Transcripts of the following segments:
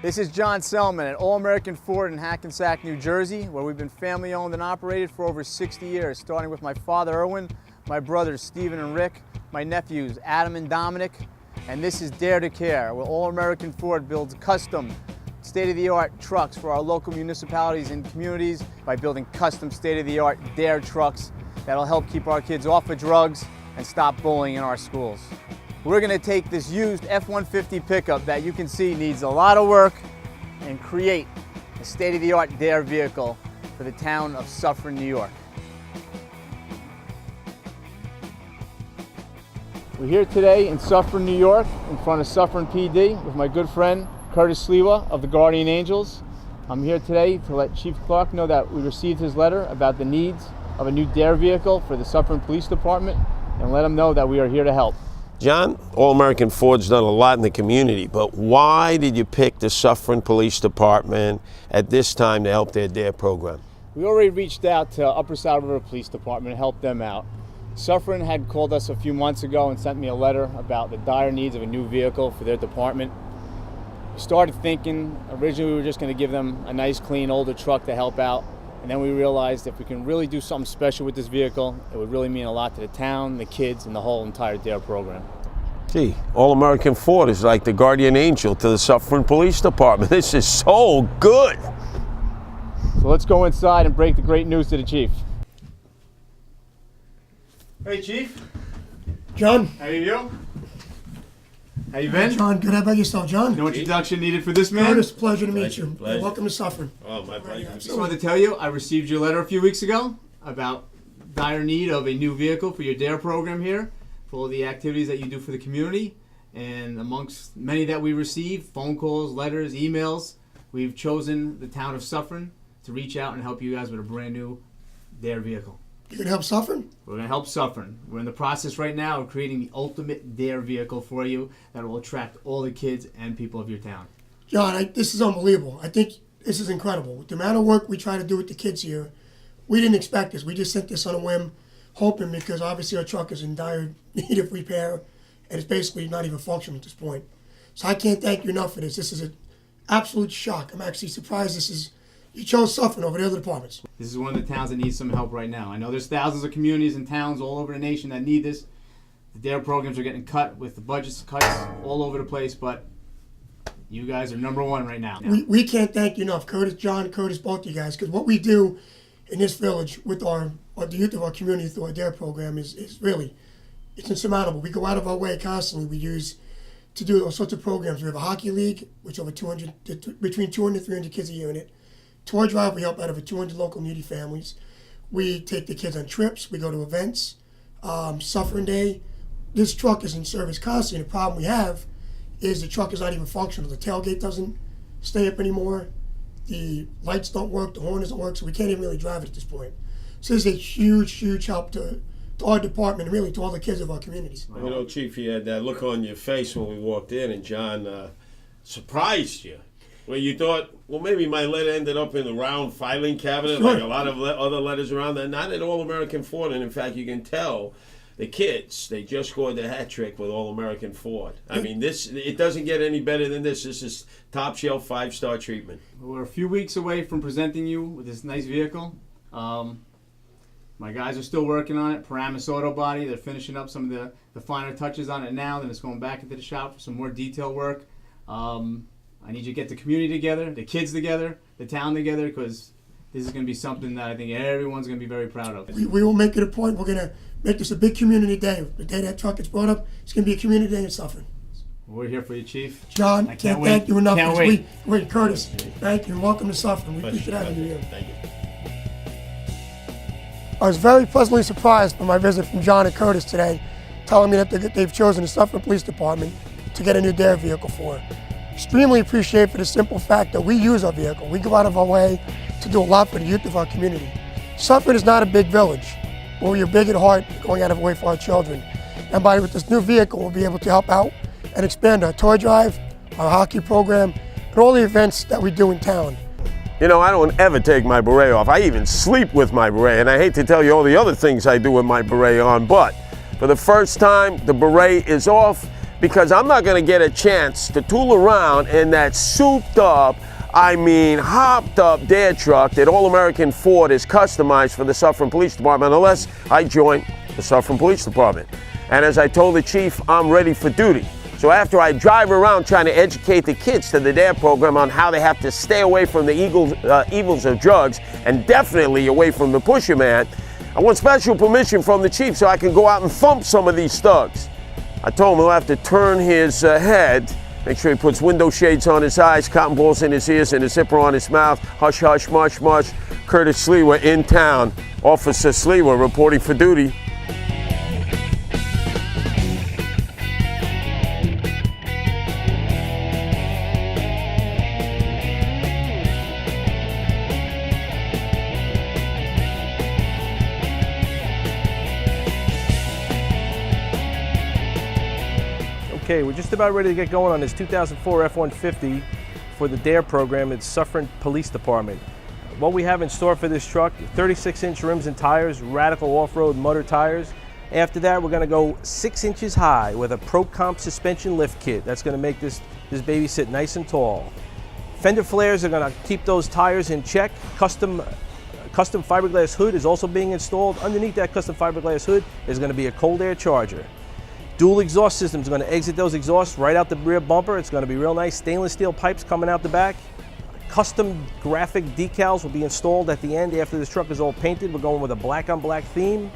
This is John Selman at All-American Ford in Hackensack, New Jersey, where we've been family owned and operated for over 60 years, starting with my father Erwin, my brothers Stephen and Rick, my nephews Adam and Dominic, and this is Dare to Care, where All-American Ford builds custom, state-of-the-art trucks for our local municipalities and communities by building custom state-of-the-art Dare trucks that'll help keep our kids off of drugs and stop bullying in our schools. We're going to take this used F-150 pickup that you can see needs a lot of work and create a state-of-the-art Dare vehicle for the town of Suffern, New York. We're here today in Suffern, New York, in front of Suffern PD with my good friend Curtis Sliwa of the Guardian Angels. I'm here today to let Chief Clark know that we received his letter about the needs of a new Dare vehicle for the Suffern Police Department and let him know that we are here to help. John, All-American Ford's done a lot in the community, but why did you pick the Suffern Police Department at this time to help their DARE program? We already reached out to Upper South River Police Department and helped them out. Suffern had called us a few months ago and sent me a letter about the dire needs of a new vehicle for their department. We started thinking, originally we were just going to give them a nice, clean, older truck to help out, and then we realized if we can really do something special with this vehicle, it would really mean a lot to the town, the kids, and the whole entire DARE program. Gee, All-American Ford is like the guardian angel to the Suffern Police Department. This is so good. So let's go inside and break the great news to the Chief. Hey, Chief. John. How you doing? How you been? John, good. How about yourself, John? No introduction needed for this man? Curtis, pleasure to meet you. Pleasure. Welcome to Suffern. Oh, my pleasure. I just wanted to tell you, I received your letter a few weeks ago about dire need of a new vehicle for your DARE program here, for all the activities that you do for the community. And amongst many that we received, phone calls, letters, emails, we've chosen the town of Suffern to reach out and help you guys with a brand new DARE vehicle. You can help Suffern? We're going to help Suffern. We're in the process right now of creating the ultimate DARE vehicle for you that will attract all the kids and people of your town. John, this is unbelievable. I think this is incredible. With the amount of work we try to do with the kids here, we didn't expect this. We just sent this on a whim, hoping, because obviously our truck is in dire need of repair, and it's basically not even functional at this point. So I can't thank you enough for this. This is an absolute shock. I'm actually surprised you chose Suffern over the other departments. This is one of the towns that needs some help right now. I know there's thousands of communities and towns all over the nation that need this. The DARE programs are getting cut with the budgets cuts all over the place, but you guys are number one right now. We can't thank you enough, Curtis, John, Curtis, both of you guys, because what we do in this village with the youth of our community through our DARE program is really, it's insurmountable. We go out of our way constantly. We use to do all sorts of programs. We have a hockey league, which over between 200 and 300 kids a unit. Toy drive, we help out over 200 local needy families. We take the kids on trips. We go to events. Suffern Day. This truck is in service constantly. The problem we have is the truck is not even functional. The tailgate doesn't stay up anymore. The lights don't work. The horn doesn't work, so we can't even really drive it at this point. So this is a huge, huge help to our department and really to all the kids of our communities. You know, Chief, you had that look on your face when we walked in, and John surprised you. Where you thought, well, maybe my letter ended up in the round filing cabinet, Sure. like a lot of other letters around that. Not at All-American Ford, and in fact, you can tell the kids, they just scored their hat trick with All-American Ford. I mean, it doesn't get any better than this. This is top shelf, 5-star treatment. We're a few weeks away from presenting you with this nice vehicle. My guys are still working on it. Paramus Auto Body, they're finishing up some of the finer touches on it now. Then it's going back into the shop for some more detail work. I need you to get the community together, the kids together, the town together, because this is going to be something that I think everyone's going to be very proud of. We will make it a point. We're going to make this a big community day. The day that truck gets brought up, it's going to be a community day in Suffern. We're here for you, Chief. John, I can't thank you enough. Can't wait. Wait, Curtis, thank you and welcome to Suffern. We appreciate having you here. Thank you. I was very pleasantly surprised by my visit from John and Curtis today, telling me that they've chosen the Suffern Police Department to get a new DARE vehicle for. Extremely appreciate for the simple fact that we use our vehicle. We go out of our way to do a lot for the youth of our community. Suffern is not a big village, but we are big at heart, going out of our way for our children. And with this new vehicle, we'll be able to help out and expand our toy drive, our hockey program, and all the events that we do in town. You know, I don't ever take my beret off. I even sleep with my beret, and I hate to tell you all the other things I do with my beret on, but for the first time, the beret is off. because I'm not going to get a chance to tool around in that souped up, I mean hopped up dare truck that All American Ford is customized for the Suffern Police Department unless I join the Suffern Police Department. And as I told the chief, I'm ready for duty. So after I drive around trying to educate the kids to the DARE program on how they have to stay away from the evils of drugs and definitely away from the pusher man, I want special permission from the chief so I can go out and thump some of these thugs. I told him he'll have to turn his head, make sure he puts window shades on his eyes, cotton balls in his ears, and a zipper on his mouth. Hush, hush, mush, mush. Curtis Slewa in town. Officer Slewa reporting for duty. Okay, we're just about ready to get going on this 2004 F-150 for the DARE program at Suffern Police Department. What we have in store for this truck, 36-inch rims and tires, radical off-road Mutter tires. After that, we're going to go 6 inches high with a Pro Comp suspension lift kit. That's going to make this baby sit nice and tall. Fender flares are going to keep those tires in check. Custom fiberglass hood is also being installed. Underneath that custom fiberglass hood is going to be a cold air charger. Dual exhaust system is going to exit those exhausts right out the rear bumper. It's going to be real nice. Stainless steel pipes coming out the back. Custom graphic decals will be installed at the end after this truck is all painted. We're going with a black on black theme.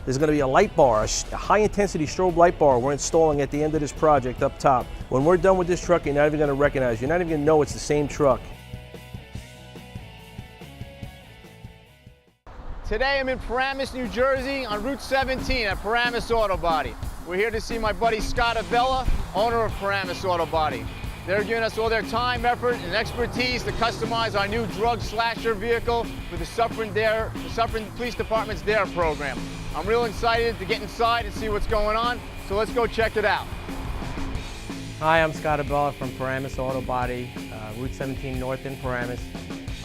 There's going to be a light bar, a high intensity strobe light bar we're installing at the end of this project up top. When we're done with this truck, you're not even going to recognize, you're not even going to know it's the same truck. Today I'm in Paramus, New Jersey on Route 17 at Paramus Auto Body. We're here to see my buddy Scott Abella, owner of Paramus Auto Body. They're giving us all their time, effort, and expertise to customize our new drug slasher vehicle for the Suffern Police Department's DARE program. I'm real excited to get inside and see what's going on, so let's go check it out. Hi, I'm Scott Abella from Paramus Auto Body, Route 17 North in Paramus.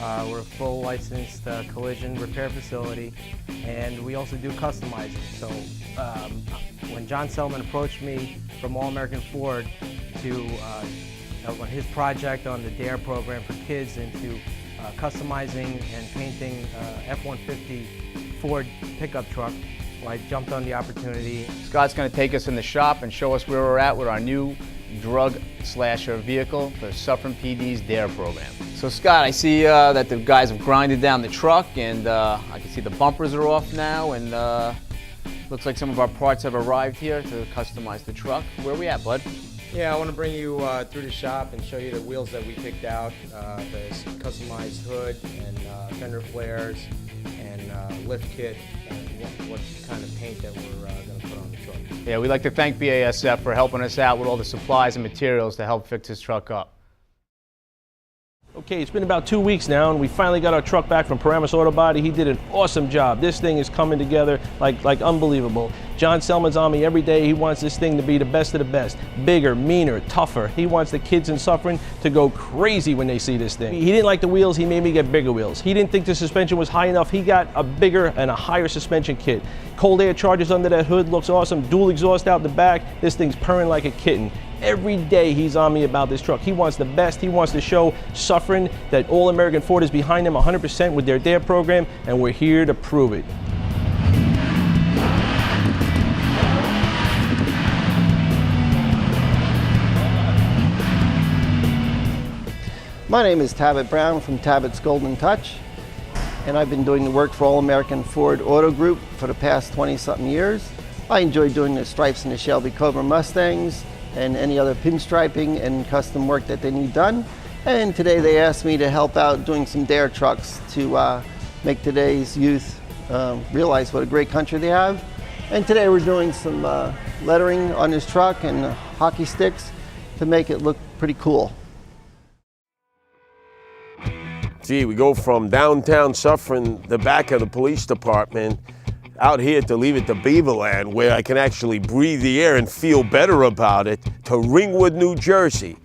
We're a full licensed collision repair facility, and we also do customizing. So when John Selman approached me from All American Ford to on his project on the DARE program for kids into customizing and painting F-150 Ford pickup truck, well, I jumped on the opportunity. Scott's going to take us in the shop and show us where we're at with our new drug slasher vehicle for Suffern PD's DARE program. So Scott, I see that the guys have grinded down the truck, and I can see the bumpers are off now, and looks like some of our parts have arrived here to customize the truck. Where are we at, bud? Yeah, I want to bring you through the shop and show you the wheels that we picked out, the customized hood and fender flares and lift kit and what kind of paint that we're going to put on the truck. Yeah, we'd like to thank BASF for helping us out with all the supplies and materials to help fix this truck up. Okay, it's been about 2 weeks now, and we finally got our truck back from Paramus Auto Body. He did an awesome job. This thing is coming together like unbelievable. John Selman's on me every day. He wants this thing to be the best of the best. Bigger, meaner, tougher. He wants the kids in Suffern to go crazy when they see this thing. He didn't like the wheels. He made me get bigger wheels. He didn't think the suspension was high enough. He got a bigger and a higher suspension kit. Cold air chargers under that hood, looks awesome. Dual exhaust out the back. This thing's purring like a kitten. Every day he's on me about this truck. He wants the best. He wants to show Suffern that All American Ford is behind them 100% with their DARE program, and we're here to prove it. My name is Tabit Brown from Tabit's Golden Touch, and I've been doing the work for All American Ford Auto Group for the past 20-something years. I enjoy doing the stripes in the Shelby Cobra Mustangs and any other pinstriping and custom work that they need done. And today they asked me to help out doing some DARE trucks to make today's youth realize what a great country they have. And today we're doing some lettering on this truck and hockey sticks to make it look pretty cool. Gee, we go from downtown Suffern, the back of the police department, out here to leave it to Beaverland, where I can actually breathe the air and feel better about it, to Ringwood, New Jersey.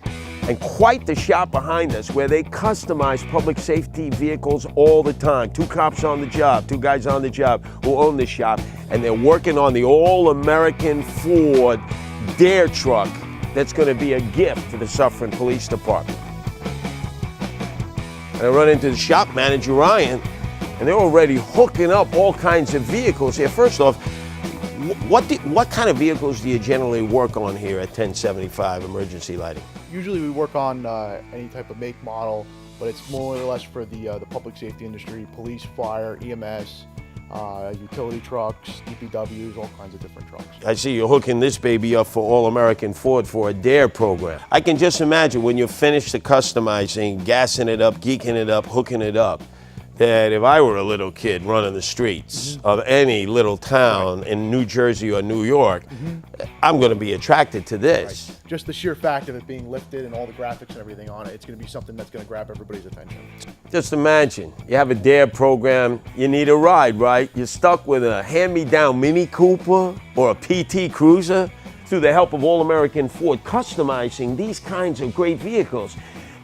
And quite the shop behind us, where they customize public safety vehicles all the time. 2 cops on the job, 2 guys on the job who own the shop, and they're working on the All-American Ford dare truck that's going to be a gift to the Suffern Police Department. And I run into the shop manager, Ryan, and they're already hooking up all kinds of vehicles here. First off, what kind of vehicles do you generally work on here at 1075 Emergency Lighting? Usually we work on any type of make model, but it's more or less for the public safety industry, police, fire, EMS, utility trucks, DPWs, all kinds of different trucks. I see you're hooking this baby up for All-American Ford for a DARE program. I can just imagine when you're finished the customizing, gassing it up, geeking it up, hooking it up, that if I were a little kid running the streets of any little town in New Jersey or New York, I'm going to be attracted to this. Right. Just the sheer fact of it being lifted and all the graphics and everything on it, it's going to be something that's going to grab everybody's attention. Just imagine, you have a DARE program, you need a ride, right? You're stuck with a hand-me-down Mini Cooper or a PT Cruiser. Through the help of All-American Ford, customizing these kinds of great vehicles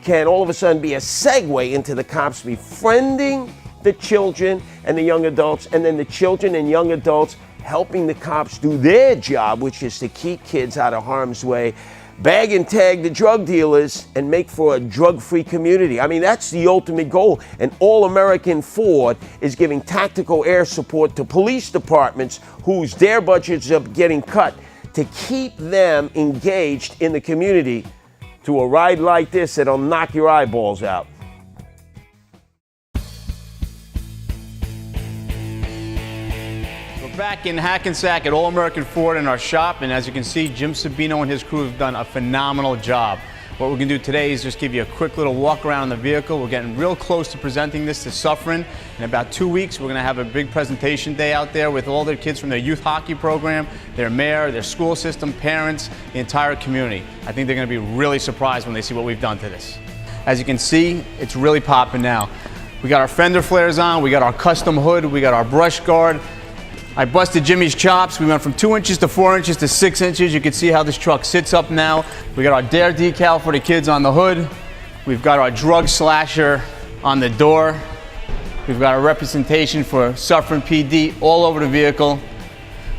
can all of a sudden be a segue into the cops befriending the children and the young adults, and then the children and young adults helping the cops do their job, which is to keep kids out of harm's way, bag and tag the drug dealers, and make for a drug-free community. I mean, that's the ultimate goal. And All-American Ford is giving tactical air support to police departments whose DARE budgets are getting cut to keep them engaged in the community through a ride like this that'll knock your eyeballs out. We're back in Hackensack at All-American Ford in our shop, and as you can see, Jim Sabino and his crew have done a phenomenal job. What we're going to do today is just give you a quick little walk around in the vehicle. We're getting real close to presenting this to Suffern. In about 2 weeks, we're going to have a big presentation day out there with all their kids from their youth hockey program, their mayor, their school system, parents, the entire community. I think they're going to be really surprised when they see what we've done to this. As you can see, it's really popping now. We got our fender flares on, we got our custom hood, we got our brush guard. I busted Jimmy's chops. We went from 2 inches to 4 inches to 6 inches. You can see how this truck sits up now. We got our DARE decal for the kids on the hood. We've got our drug slasher on the door. We've got a representation for Suffern PD all over the vehicle.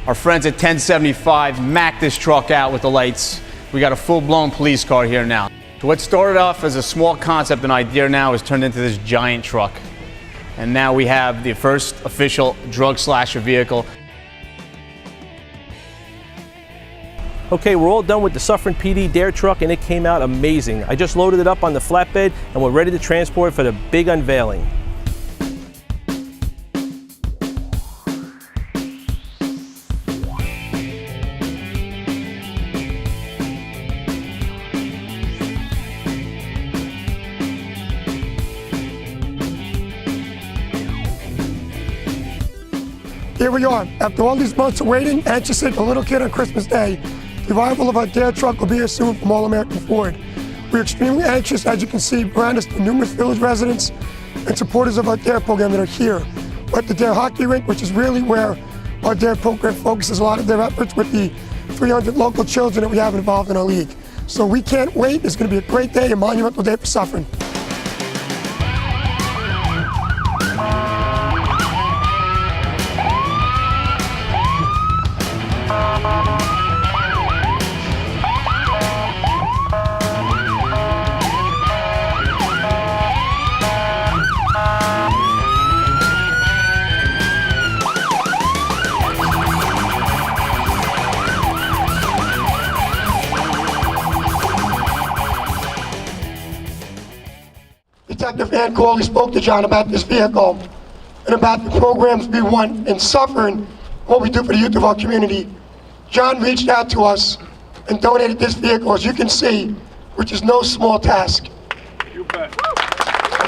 Our friends at 1075 macked this truck out with the lights. We got a full-blown police car here now. So what started off as a small concept and idea now has turned into this giant truck. And now we have the first official drug slasher vehicle. Okay, we're all done with the Suffern PD DARE truck, and it came out amazing. I just loaded it up on the flatbed, and we're ready to transport for the big unveiling. Here we are. After all these months of waiting, anxious like a little kid on Christmas Day, the arrival of our DARE truck will be here soon from All-American Ford. We're extremely anxious, as you can see, around us the numerous village residents and supporters of our DARE program that are here. We're at the DARE hockey rink, which is really where our DARE program focuses a lot of their efforts with the 300 local children that we have involved in our league. So we can't wait. It's going to be a great day, a monumental day for Suffern. Detective Ann Corley spoke to John about this vehicle and about the programs we want in Suffern, what we do for the youth of our community. John reached out to us and donated this vehicle, as you can see, which is no small task. You bet.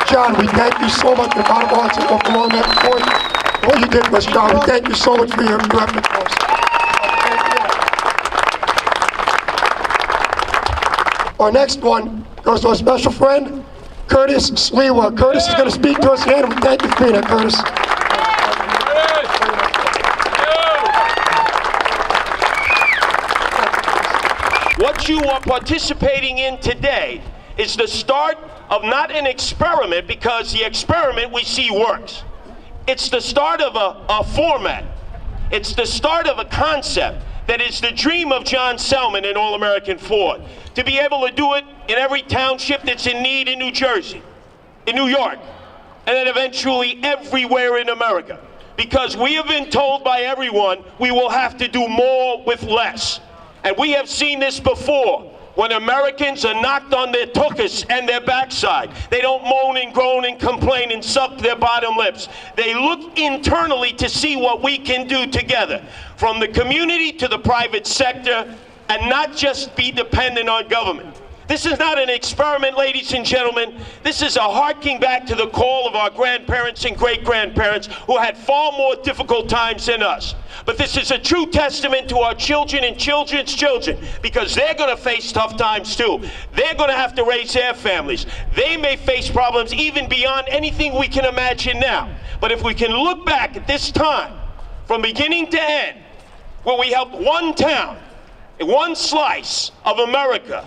John, we thank you so much for bottom hearts and from All-American Ford. What you did for us, John, we thank you so much for your effort for us. Our next one goes to our special friend, Curtis Sliwa. Curtis is going to speak to us here, and we thank you for being here, Curtis. What you are participating in today is the start of not an experiment, because the experiment we see works. It's the start of a format. It's the start of a concept. that is the dream of John Selman and All-American Ford, to be able to do it in every township that's in need in New Jersey, in New York, and then eventually everywhere in America. Because we have been told by everyone we will have to do more with less. And we have seen this before. When Americans are knocked on their tuchus and their backside, they don't moan and groan and complain and suck their bottom lips. They look internally to see what we can do together, from the community to the private sector, and not just be dependent on government. This is not an experiment, ladies and gentlemen. This is a harking back to the call of our grandparents and great-grandparents who had far more difficult times than us. But this is a true testament to our children and children's children, because they're going to face tough times too. They're going to have to raise their families. They may face problems even beyond anything we can imagine now. But if we can look back at this time, from beginning to end, where we helped one town, one slice of America,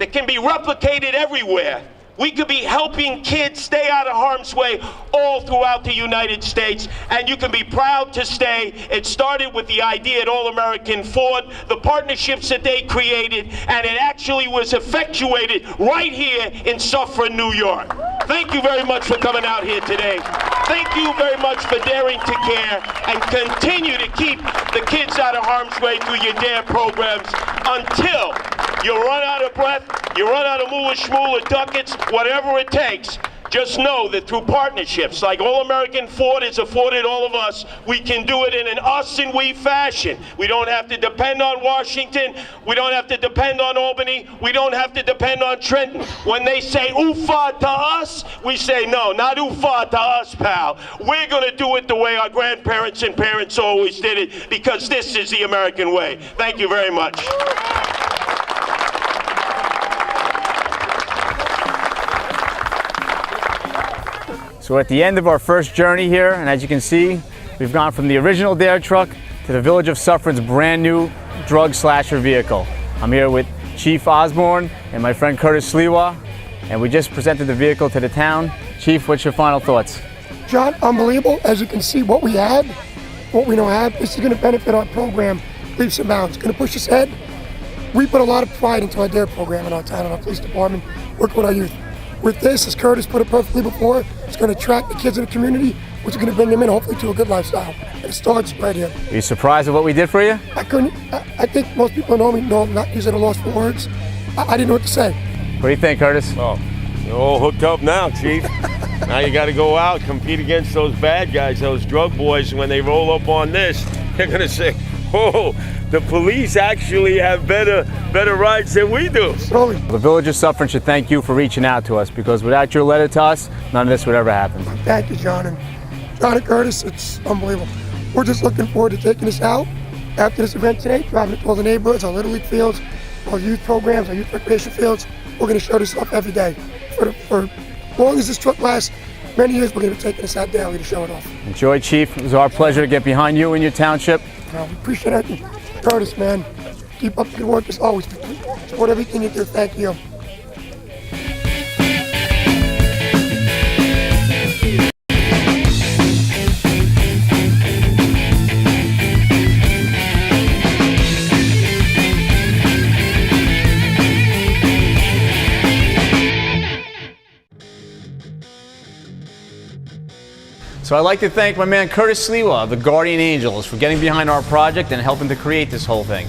that can be replicated everywhere, we could be helping kids stay out of harm's way all throughout the United States, and you can be proud to stay. It started with the idea at All-American Ford, the partnerships that they created, and it actually was effectuated right here in Suffern, New York. Thank you very much for coming out here today. Thank you very much for daring to care, and continue to keep the kids out of harm's way through your DARE programs until you run out of breath, you run out of moolah shmoolah ducats, whatever it takes. Just know that through partnerships like All-American Ford has afforded all of us, we can do it in an us and we fashion. We don't have to depend on Washington. We don't have to depend on Albany. We don't have to depend on Trenton. When they say oofa to us, we say no, not oofa to us, pal. We're going to do it the way our grandparents and parents always did it, because this is the American way. Thank you very much. So we're at the end of our first journey here, and as you can see, we've gone from the original DARE truck to the Village of Suffern's brand new drug slasher vehicle. I'm here with Chief Osborne and my friend Curtis Sliwa, and we just presented the vehicle to the town. Chief, what's your final thoughts? John, unbelievable. As you can see, what we had, what we now have, this is going to benefit our program leaps and bounds. It's going to push us ahead. We put a lot of pride into our DARE program in our town and our police department, working with our youth. With this, as Curtis put it perfectly before, it's going to attract the kids in the community, which is going to bring them in, hopefully, to a good lifestyle. And it starts right here. Are you surprised at what we did for you? I think most people know me, know I'm not using a loss for words. I didn't know what to say. What do you think, Curtis? Oh, you're all hooked up now, Chief. Now you got to go out, compete against those bad guys, those drug boys. When they roll up on this, they're going to say, oh, the police actually have better rights than we do. Slowly. The Village of Suffern should thank you for reaching out to us, because without your letter to us, none of this would ever happen. Thank you, John. And John and Curtis, it's unbelievable. We're just looking forward to taking this out after this event today, driving it to all the neighborhoods, our Little League fields, our youth programs, our youth recreation fields. We're going to show this off every day. For as long as this truck lasts, many years, we're going to be taking this out daily to show it off. Enjoy, Chief. It was our pleasure to get behind you and your township. We appreciate it. Curtis, man, keep up the good work as always. Support everything you do. Thank you. So I'd like to thank my man Curtis Sliwa of the Guardian Angels for getting behind our project and helping to create this whole thing.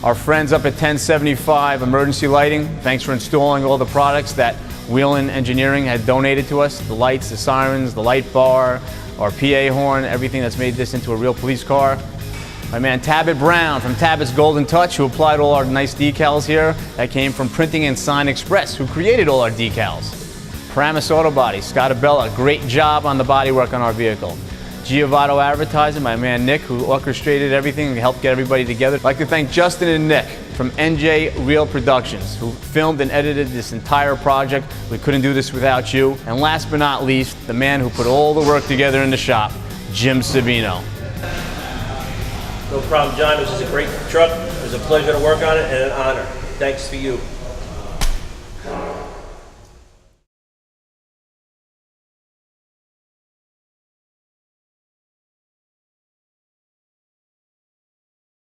Our friends up at 1075 Emergency Lighting, thanks for installing all the products that Wheelan Engineering had donated to us. The lights, the sirens, the light bar, our PA horn, everything that's made this into a real police car. My man Tabit Brown from Tabit's Golden Touch, who applied all our nice decals here. That came from Printing and Sign Express, who created all our decals. Paramus Auto Body, Scott Abella, great job on the bodywork on our vehicle. Giovanni Advertising, my man Nick, who orchestrated everything and helped get everybody together. I'd like to thank Justin and Nick from NJ Real Productions, who filmed and edited this entire project. We couldn't do this without you. And last but not least, the man who put all the work together in the shop, Jim Sabino. No problem, John. This is a great truck. It was a pleasure to work on it and an honor. Thanks for you.